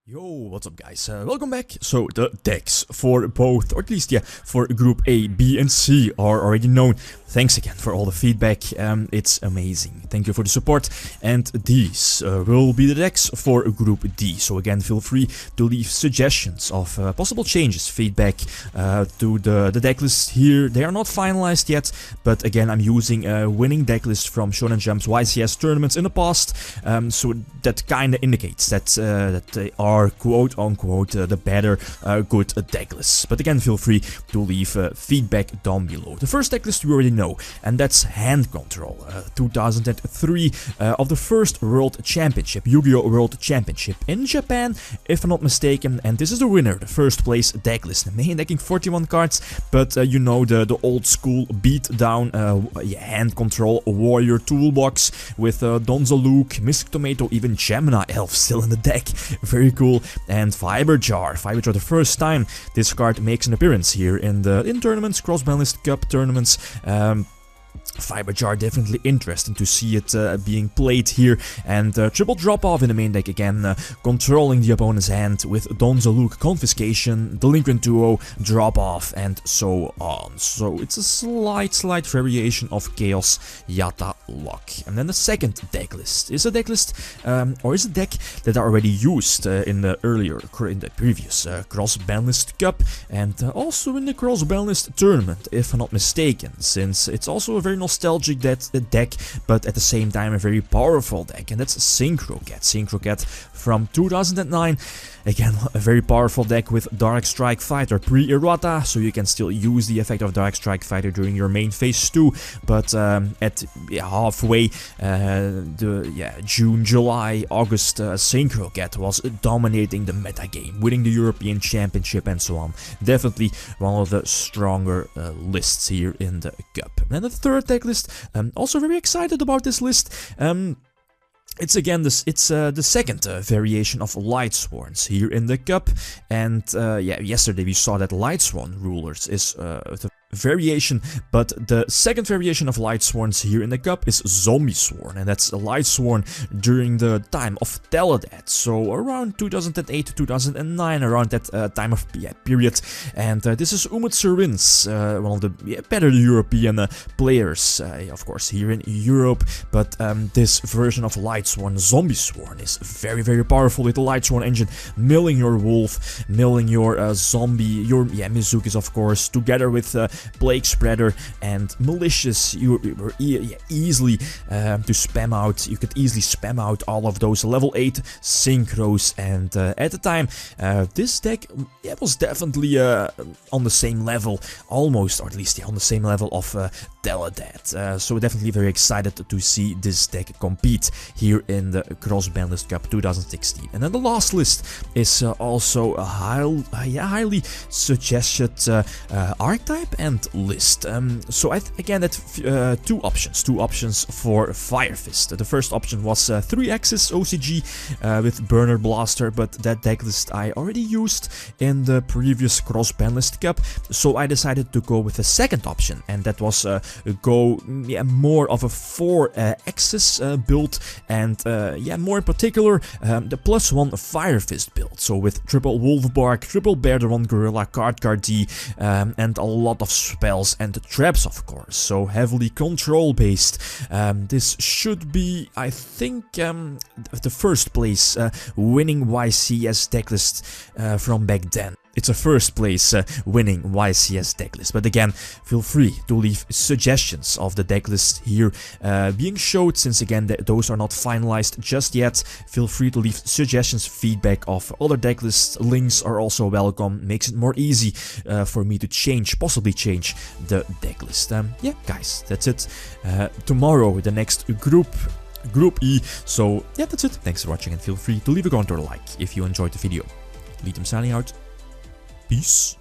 Yo, what's up guys, welcome back. So the decks for both, or at least yeah, for Group A, B and C are already known. Thanks again for all the feedback, it's amazing. Thank you for the support. And these will be the decks for Group D. So again, feel free to leave suggestions of possible changes, feedback to the deck list here. They are not finalized yet, but again, I'm using a winning deck list from Shonen Jump's YCS tournaments in the past. So that kind of indicates that, that they are quote-unquote the better good deck lists. But again, feel free to leave feedback down below. The first deck list we already know, and that's Hand Control 2003 of the first World Championship, Yu-Gi-Oh! World Championship in Japan, if I'm not mistaken. And this is the winner, the first place deck list. Main decking 41 cards, but you know, the old school beat down Hand Control Warrior toolbox with Donzo Luke, Mystic Tomato, even Gemini Elf still in the deck. Very cool. And Fiber Jar, the first time this card makes an appearance here in tournaments, Cross-Banlist Cup tournaments. Fiber Jar, definitely interesting to see it being played here. And triple drop off in the main deck again, controlling the opponent's hand with Donzo Luke Confiscation, Delinquent Duo, drop off, and so on. So it's a slight variation of Chaos Yata Lock. And then the second deck list is a deck list, or is a deck that I already used in the previous Cross-Banlist Cup, and also in the Cross-Banlist tournament, if I'm not mistaken, since it's also a very nostalgic deck, but at the same time a very powerful deck, and that's Synchro Cat from 2009. Again, a very powerful deck with Dark Strike Fighter pre-errata, so you can still use the effect of Dark Strike Fighter during your main phase 2, but at halfway, June, July, August, Synchro Cat was dominating the meta game, winning the European Championship and so on. Definitely one of the stronger lists here in the Cup. And the third deck list, also very excited about this list. It's again the second variation of Lightsworns here in the Cup, and yesterday we saw that Lightsworn Rulers is the variation, but the second variation of Lightsworns here in the Cup is Zombie Sworn, and that's Lightsworn during the time of Teledat, so around 2008 to 2009, around that time of period. And this is Umut Serin's, one of the better European players, of course, here in Europe. But this version of Lightsworn, Zombie Sworn, is very powerful with the Lightsworn engine, milling your wolf, milling your zombie, your Mizukis, of course, together with Plague Spreader and Malicious. You were easily to spam out. You could easily spam out all of those level 8 synchros, and at the time, this deck was definitely on the same level, almost, or at least on the same level of Teledat. So definitely very excited to see this deck compete here in the Cross-Banlist Cup 2016. And then the last list is also a highly suggested archetype and list. So again, that two options for Fire Fist. The first option was 3-axis OCG with Burner Blaster, but that deck list I already used in the previous Cross-Banlist Cup, so I decided to go with the second option, and that was go more of a 4-axis build, and more in particular the +1 Fire Fist build, so with triple Wolfbark, triple Bear the One Gorilla, card D, and a lot of spells and traps, of course, so heavily control based. This should be, I think, the first place winning YCS decklist from back then. It's a first place winning YCS decklist, but again, feel free to leave suggestions of the decklist here being showed, since again those are not finalized just yet. Feel free to leave suggestions, feedback of other decklists. Links are also welcome, makes it more easy for me to possibly change the decklist. Yeah, guys, that's it. Tomorrow, the next Group E. So yeah, that's it. Thanks for watching, and feel free to leave a comment or a like if you enjoyed the video. Lead them signing out. Peace.